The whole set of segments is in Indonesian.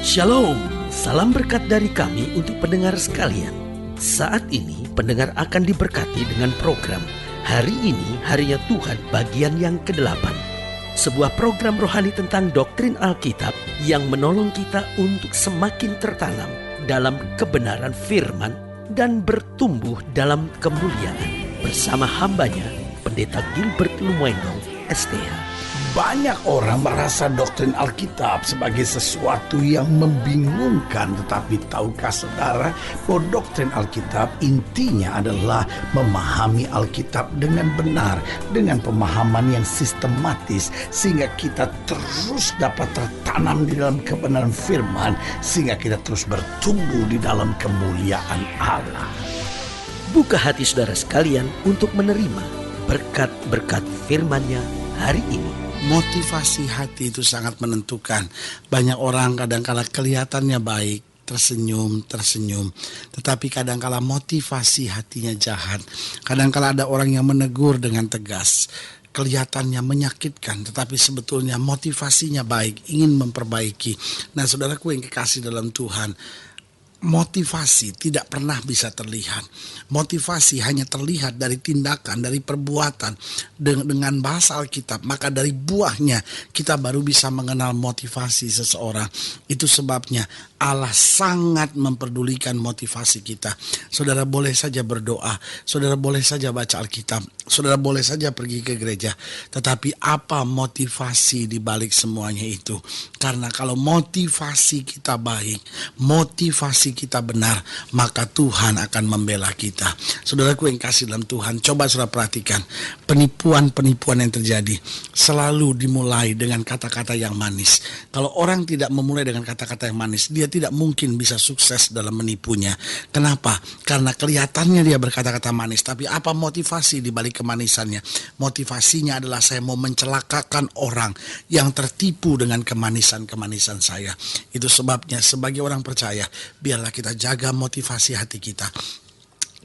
Shalom, salam berkat dari kami untuk pendengar sekalian. Saat ini pendengar akan diberkati dengan program Hari Ini Harinya Tuhan bagian yang ke-8. Sebuah program rohani tentang doktrin Alkitab yang menolong kita untuk semakin tertanam dalam kebenaran firman dan bertumbuh dalam kemuliaan. Bersama hambanya, Pendeta Gilbert Lumendo, STH. Banyak orang merasa doktrin Alkitab sebagai sesuatu yang membingungkan. Tetapi tahukah saudara bahwa doktrin Alkitab intinya adalah memahami Alkitab dengan benar, dengan pemahaman yang sistematis, sehingga kita terus dapat tertanam di dalam kebenaran firman, sehingga kita terus bertumbuh di dalam kemuliaan Allah. Buka hati saudara sekalian untuk menerima berkat-berkat firman-Nya hari ini. Motivasi hati itu sangat menentukan. Banyak orang kadang-kala kelihatannya baik, tersenyum, tetapi kadang-kala motivasi hatinya jahat. Kadang-kala ada orang yang menegur dengan tegas, kelihatannya menyakitkan, tetapi sebetulnya motivasinya baik, ingin memperbaiki. Nah, saudaraku yang kekasih dalam Tuhan, motivasi tidak pernah bisa terlihat. Motivasi hanya terlihat dari tindakan, dari perbuatan. Dengan bahasa Alkitab, maka dari buahnya kita baru bisa mengenal motivasi seseorang. Itu sebabnya Allah sangat memperdulikan motivasi kita. Saudara boleh saja berdoa, saudara boleh saja baca Alkitab, saudara boleh saja pergi ke gereja. Tetapi apa motivasi di balik semuanya itu? Karena kalau motivasi kita baik, motivasi kita benar, maka Tuhan akan membela kita. Saudaraku yang kasih dalam Tuhan, coba saudara perhatikan penipuan-penipuan yang terjadi selalu dimulai dengan kata-kata yang manis. Kalau orang tidak memulai dengan kata-kata yang manis, dia tidak mungkin bisa sukses dalam menipunya. Kenapa? Karena kelihatannya dia berkata-kata manis, tapi apa motivasi di balik kemanisannya? Motivasinya adalah saya mau mencelakakan orang yang tertipu dengan kemanisan-kemanisan saya. Itu sebabnya sebagai orang percaya, biarlah kita jaga motivasi hati kita.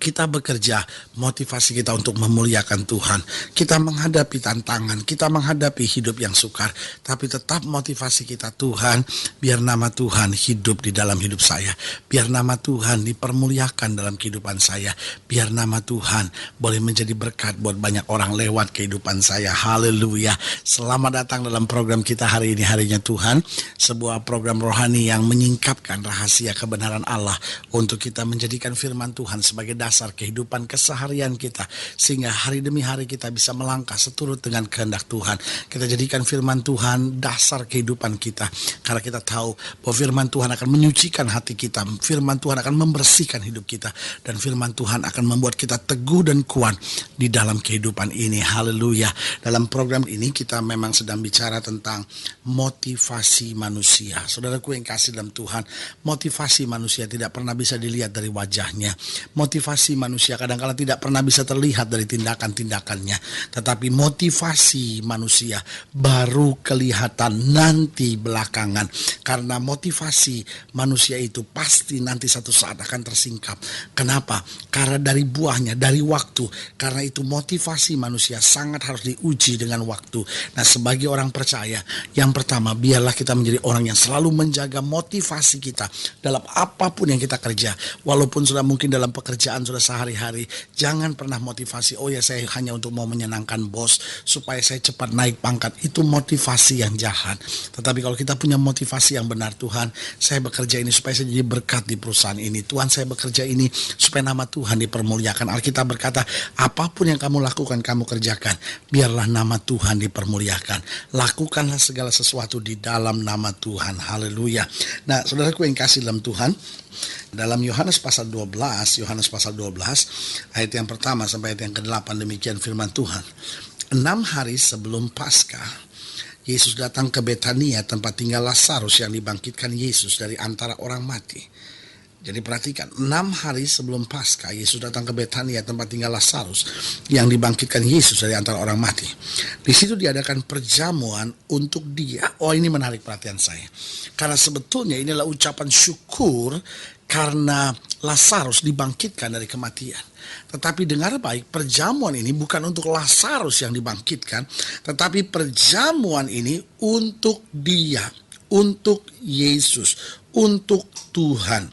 Kita bekerja, motivasi kita untuk memuliakan Tuhan. Kita menghadapi tantangan, kita menghadapi hidup yang sukar, tapi tetap motivasi kita, Tuhan, biar nama Tuhan hidup di dalam hidup saya. Biar nama Tuhan dipermuliakan dalam kehidupan saya. Biar nama Tuhan boleh menjadi berkat buat banyak orang lewat kehidupan saya. Haleluya. Selamat datang dalam program kita hari ini, Harinya Tuhan. Sebuah program rohani yang menyingkapkan rahasia kebenaran Allah untuk kita menjadikan firman Tuhan sebagai dasar kehidupan keseharian kita, sehingga hari demi hari kita bisa melangkah seturut dengan kehendak Tuhan. Kita jadikan firman Tuhan dasar kehidupan kita, karena kita tahu bahwa firman Tuhan akan menyucikan hati kita, firman Tuhan akan membersihkan hidup kita, dan firman Tuhan akan membuat kita teguh dan kuat di dalam kehidupan ini. Haleluya. Dalam program ini kita memang sedang bicara tentang motivasi manusia. Saudaraku yang kasih dalam Tuhan, motivasi manusia tidak pernah bisa dilihat dari wajahnya. Motivasi manusia kadang-kala tidak pernah bisa terlihat dari tindakan-tindakannya. Tetapi motivasi manusia baru kelihatan nanti belakangan. Karena motivasi manusia itu pasti nanti satu saat akan tersingkap. Kenapa? Karena dari buahnya, dari waktu. Karena itu motivasi manusia sangat harus diuji dengan waktu. Nah, sebagai orang percaya, yang pertama, biarlah kita menjadi orang yang selalu menjaga motivasi kita dalam apapun yang kita kerja. Walaupun sudah mungkin dalam pekerjaan sudah sehari-hari, jangan pernah motivasi, oh ya saya hanya untuk mau menyenangkan bos supaya saya cepat naik pangkat. Itu motivasi yang jahat. Tetapi kalau kita punya motivasi yang benar, Tuhan, saya bekerja ini supaya saya jadi berkat di perusahaan ini. Tuhan, saya bekerja ini supaya nama Tuhan dipermuliakan. Alkitab berkata, apapun yang kamu lakukan, kamu kerjakan, biarlah nama Tuhan dipermuliakan. Lakukanlah segala sesuatu di dalam nama Tuhan. Haleluya. Nah, saudaraku yang kasih dalam Tuhan, dalam Yohanes pasal 12 ayat yang pertama sampai ayat yang ke-8, demikian firman Tuhan. 6 hari sebelum Paskah, Yesus datang ke Betania, tempat tinggal Lazarus yang dibangkitkan Yesus dari antara orang mati. Jadi perhatikan, 6 hari sebelum Paskah, Yesus datang ke Betania, tempat tinggal Lazarus yang dibangkitkan Yesus dari antara orang mati. Di situ diadakan perjamuan untuk dia. Oh, ini menarik perhatian saya. Karena sebetulnya ini adalah ucapan syukur karena Lazarus dibangkitkan dari kematian. Tetapi dengar baik, perjamuan ini bukan untuk Lazarus yang dibangkitkan, tetapi perjamuan ini untuk dia, untuk Yesus, untuk Tuhan.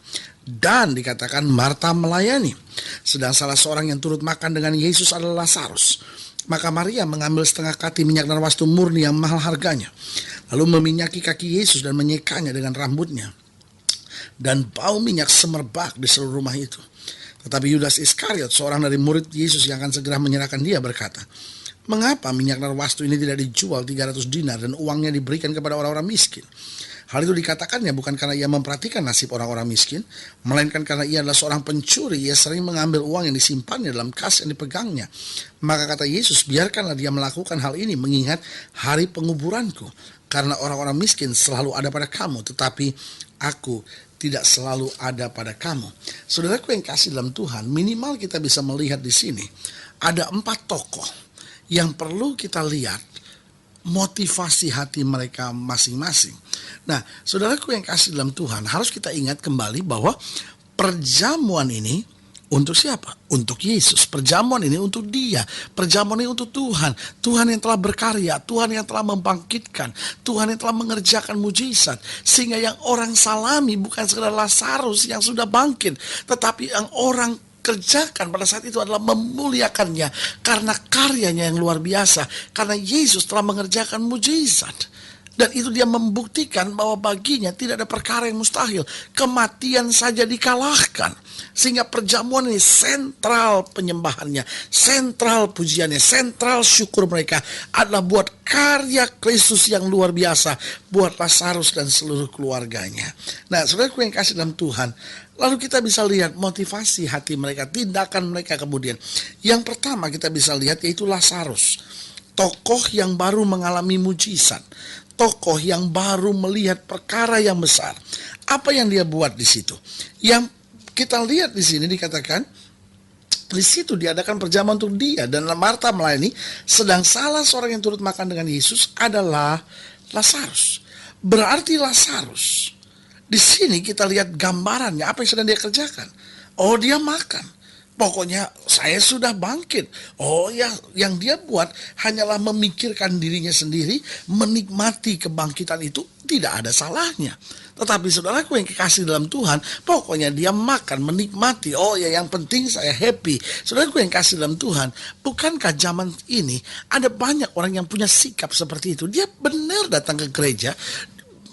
Dan dikatakan Marta melayani. Sedang salah seorang yang turut makan dengan Yesus adalah Lazarus. Maka Maria mengambil setengah kati minyak narwastu murni yang mahal harganya, lalu meminyaki kaki Yesus dan menyekanya dengan rambutnya. Dan bau minyak semerbak di seluruh rumah itu. Tetapi Yudas Iskariot, seorang dari murid Yesus yang akan segera menyerahkan dia, berkata, "Mengapa minyak narwastu ini tidak dijual 300 dinar dan uangnya diberikan kepada orang-orang miskin?" Hal itu dikatakannya bukan karena ia memperhatikan nasib orang-orang miskin, melainkan karena ia adalah seorang pencuri. Ia sering mengambil uang yang disimpannya dalam kas yang dipegangnya. Maka kata Yesus, "Biarkanlah dia melakukan hal ini mengingat hari penguburanku. Karena orang-orang miskin selalu ada pada kamu, tetapi aku tidak selalu ada pada kamu." Saudaraku yang kasih dalam Tuhan, minimal kita bisa melihat di sini ada 4 tokoh yang perlu kita lihat motivasi hati mereka masing-masing. Nah, saudaraku yang kasih dalam Tuhan, harus kita ingat kembali bahwa perjamuan ini untuk siapa? Untuk Yesus. Perjamuan ini untuk dia. Perjamuan ini untuk Tuhan. Tuhan yang telah berkarya, Tuhan yang telah membangkitkan, Tuhan yang telah mengerjakan mujizat. Sehingga yang orang salami bukan sekedar Lazarus yang sudah bangkit, tetapi yang orang kerjakan pada saat itu adalah memuliakannya karena karyanya yang luar biasa, karena Yesus telah mengerjakan mujizat. Dan itu dia membuktikan bahwa baginya tidak ada perkara yang mustahil. Kematian saja dikalahkan. Sehingga perjamuan ini sentral penyembahannya, sentral pujiannya, sentral syukur mereka adalah buat karya Kristus yang luar biasa, buat Lazarus dan seluruh keluarganya. Nah, saudaraku yang kasih dalam Tuhan, lalu kita bisa lihat motivasi hati mereka, tindakan mereka kemudian. Yang pertama kita bisa lihat yaitu Lazarus. Tokoh yang baru mengalami mujizat. Tokoh yang baru melihat perkara yang besar. Apa yang dia buat di situ? Yang kita lihat di sini dikatakan, di situ diadakan perjamuan untuk dia. Dan Marta melayani, sedang salah seorang yang turut makan dengan Yesus adalah Lazarus. Berarti Lazarus, di sini kita lihat gambarannya, apa yang sedang dia kerjakan. Oh, dia makan. Pokoknya saya sudah bangkit. Oh ya, yang dia buat hanyalah memikirkan dirinya sendiri, menikmati kebangkitan itu tidak ada salahnya. Tetapi saudaraku yang kekasih dalam Tuhan, pokoknya dia makan, menikmati. Oh ya, yang penting saya happy. Saudaraku yang kasih dalam Tuhan, bukankah zaman ini ada banyak orang yang punya sikap seperti itu? Dia benar datang ke gereja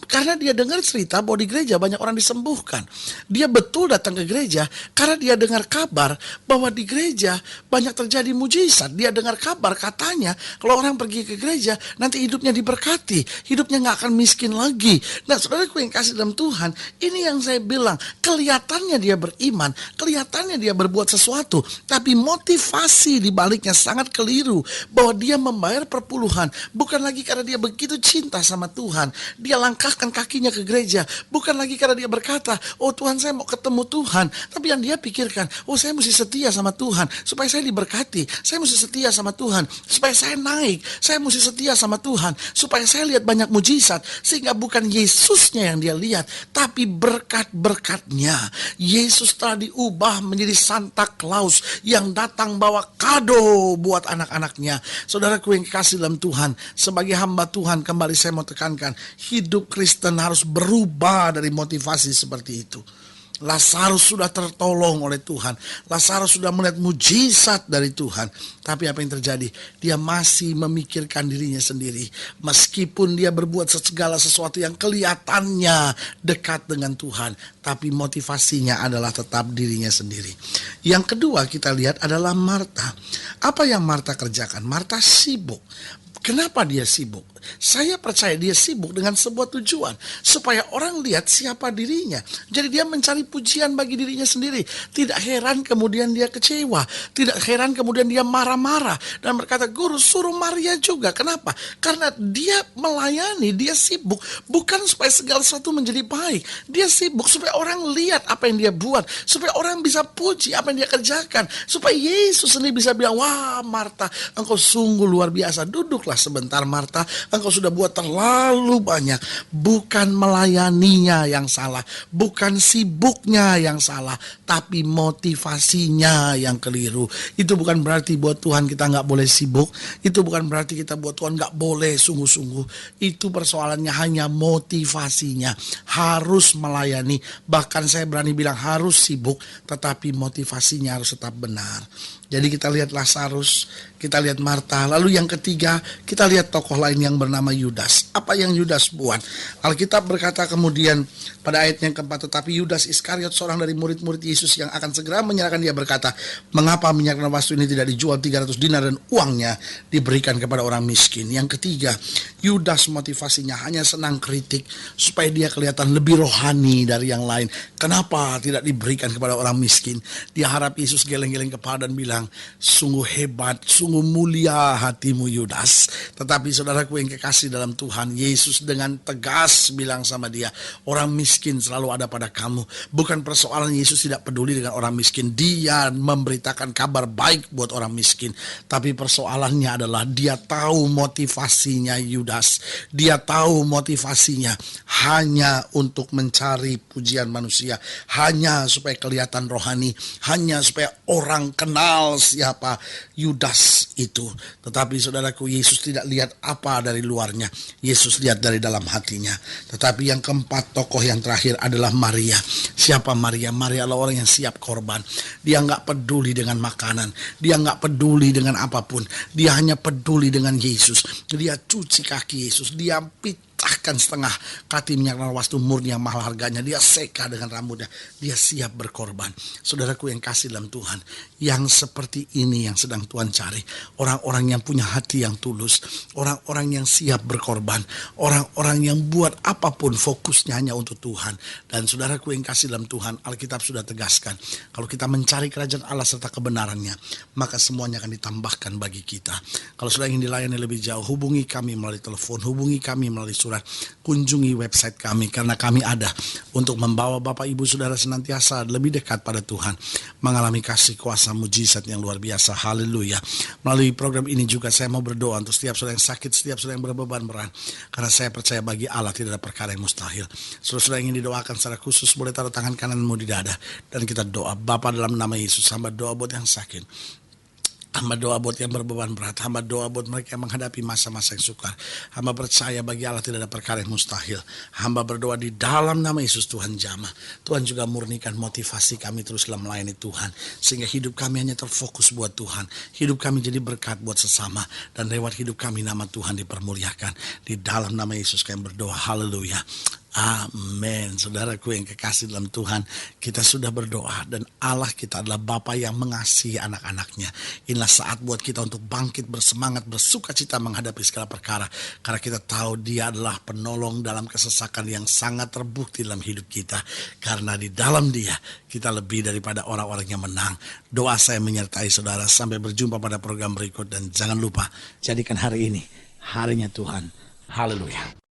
karena dia dengar cerita bahwa di gereja banyak orang disembuhkan. Dia betul datang ke gereja karena dia dengar kabar bahwa di gereja banyak terjadi mujizat. Dia dengar kabar katanya kalau orang pergi ke gereja nanti hidupnya diberkati, hidupnya gak akan miskin lagi. Nah, saudaraku yang kasih dalam Tuhan, ini yang saya bilang, kelihatannya dia beriman, kelihatannya dia berbuat sesuatu, tapi motivasi di baliknya sangat keliru. Bahwa dia membayar perpuluhan bukan lagi karena dia begitu cinta sama Tuhan. Dia langkahkan kakinya ke gereja bukan lagi karena dia berkata, "Oh Tuhan, saya mau ketemu Tuhan." Tapi yang dia pikirkan, "Oh, saya mesti setia sama Tuhan supaya saya diberkati. Saya mesti setia sama Tuhan supaya saya naik. Saya mesti setia sama Tuhan supaya saya lihat banyak mujizat." Sehingga bukan Yesusnya yang dia lihat, tapi berkat-berkatnya. Yesus telah diubah menjadi Santa Claus yang datang bawa kado buat anak-anaknya. Saudaraku yang kasih dalam Tuhan, sebagai hamba Tuhan, kembali saya mau tekankan, hidup Kristen harus berubah dari motivasi seperti itu. Lazarus sudah tertolong oleh Tuhan. Lazarus sudah melihat mujizat dari Tuhan. Tapi apa yang terjadi? Dia masih memikirkan dirinya sendiri. Meskipun dia berbuat segala sesuatu yang kelihatannya dekat dengan Tuhan, tapi motivasinya adalah tetap dirinya sendiri. Yang kedua kita lihat adalah Marta. Apa yang Marta kerjakan? Marta sibuk. Kenapa dia sibuk? Saya percaya dia sibuk dengan sebuah tujuan, supaya orang lihat siapa dirinya. Jadi dia mencari pujian bagi dirinya sendiri. Tidak heran kemudian dia kecewa. Tidak heran kemudian dia marah-marah dan berkata, "Guru, suruh Maria juga." Kenapa? Karena dia melayani, dia sibuk bukan supaya segala sesuatu menjadi baik. Dia sibuk supaya orang lihat apa yang dia buat, supaya orang bisa puji apa yang dia kerjakan, supaya Yesus sendiri bisa bilang, "Wah, Marta, engkau sungguh luar biasa. Duduk duduklah sebentar Marta, engkau sudah buat terlalu banyak. Bukan melayaninya yang salah, bukan sibuknya yang salah, tapi motivasinya yang keliru. Itu bukan berarti buat Tuhan kita nggak boleh sibuk, itu bukan berarti kita buat Tuhan nggak boleh sungguh-sungguh. Itu persoalannya hanya motivasinya. Harus melayani, bahkan saya berani bilang harus sibuk, tetapi motivasinya harus tetap benar. Jadi kita lihat Lazarus, kita lihat Marta, lalu yang ketiga kita lihat tokoh lain yang bernama Yudas. Apa yang Yudas buat? Alkitab berkata kemudian pada ayat yang keempat, tetapi Yudas Iskariot, seorang dari murid-murid Yesus yang akan segera menyerahkan dia, berkata, mengapa minyak dan wasta ini tidak dijual 300 dinar dan uangnya diberikan kepada orang miskin? Yang ketiga, Yudas motivasinya hanya senang kritik supaya dia kelihatan lebih rohani dari yang lain. Kenapa tidak diberikan kepada orang miskin? Dia harap Yesus geleng-geleng kepala dan bilang, sungguh hebat, sungguh mulia hatimu Yudas. Tetapi saudaraku yang kekasih dalam Tuhan, Yesus dengan tegas bilang sama dia, orang miskin selalu ada pada kamu. Bukan persoalan Yesus tidak peduli dengan orang miskin, dia memberitakan kabar baik buat orang miskin. Tapi persoalannya adalah dia tahu motivasinya Yudas. Dia tahu motivasinya hanya untuk mencari pujian manusia, hanya supaya kelihatan rohani, hanya supaya orang kenal siapa Yudas itu. Tetapi saudaraku, Yesus tidak lihat apa dari luarnya, Yesus lihat dari dalam hatinya. Tetapi yang keempat, tokoh yang terakhir adalah Maria. Siapa Maria? Maria adalah orang yang siap korban. Dia nggak peduli dengan makanan, dia nggak peduli dengan apapun, dia hanya peduli dengan Yesus. Dia cuci kaki Yesus, dia pitahkan setengah kati minyak dan wasta murni yang mahal harganya, dia seka dengan rambutnya, dia siap berkorban. Saudaraku yang kasih dalam Tuhan, yang seperti ini yang sedang Tuhan cari. Orang-orang yang punya hati yang tulus, orang-orang yang siap berkorban, orang-orang yang buat apapun fokusnya hanya untuk Tuhan. Dan saudaraku yang kasih dalam Tuhan, Alkitab sudah tegaskan, kalau kita mencari kerajaan Allah serta kebenarannya, maka semuanya akan ditambahkan bagi kita. Kalau sudah ingin dilayani lebih jauh, hubungi kami melalui telepon, hubungi kami melalui surat, kunjungi website kami, karena kami ada untuk membawa Bapak Ibu Saudara senantiasa lebih dekat pada Tuhan, mengalami kasih kuasa mujizat yang luar biasa. Haleluya. Melalui program ini juga saya mau berdoa untuk setiap saudara yang sakit, setiap saudara yang berbeban berat, karena saya percaya bagi Allah tidak ada perkara yang mustahil. Saudara ingin didoakan secara khusus, boleh taruh tangan kananmu di dada dan kita doa. Bapa, dalam nama Yesus, hamba doa buat yang sakit, hamba doa buat yang berbeban berat, hamba doa buat mereka yang menghadapi masa-masa yang sukar. Hamba percaya bagi Allah tidak ada perkara yang mustahil. Hamba berdoa di dalam nama Yesus, Tuhan jamah. Tuhan juga murnikan motivasi kami terus dalam melayani Tuhan, sehingga hidup kami hanya terfokus buat Tuhan. Hidup kami jadi berkat buat sesama, dan lewat hidup kami nama Tuhan dipermuliakan. Di dalam nama Yesus kami berdoa. Haleluya. Amin. Saudaraku yang kekasih dalam Tuhan, kita sudah berdoa dan Allah kita adalah Bapa yang mengasihi anak-anaknya. Inilah saat buat kita untuk bangkit, bersemangat, bersuka cita menghadapi segala perkara, karena kita tahu Dia adalah penolong dalam kesesakan yang sangat terbukti dalam hidup kita. Karena di dalam Dia kita lebih daripada orang-orang yang menang. Doa saya menyertai saudara. Sampai berjumpa pada program berikut, dan jangan lupa jadikan hari ini harinya Tuhan. Haleluya.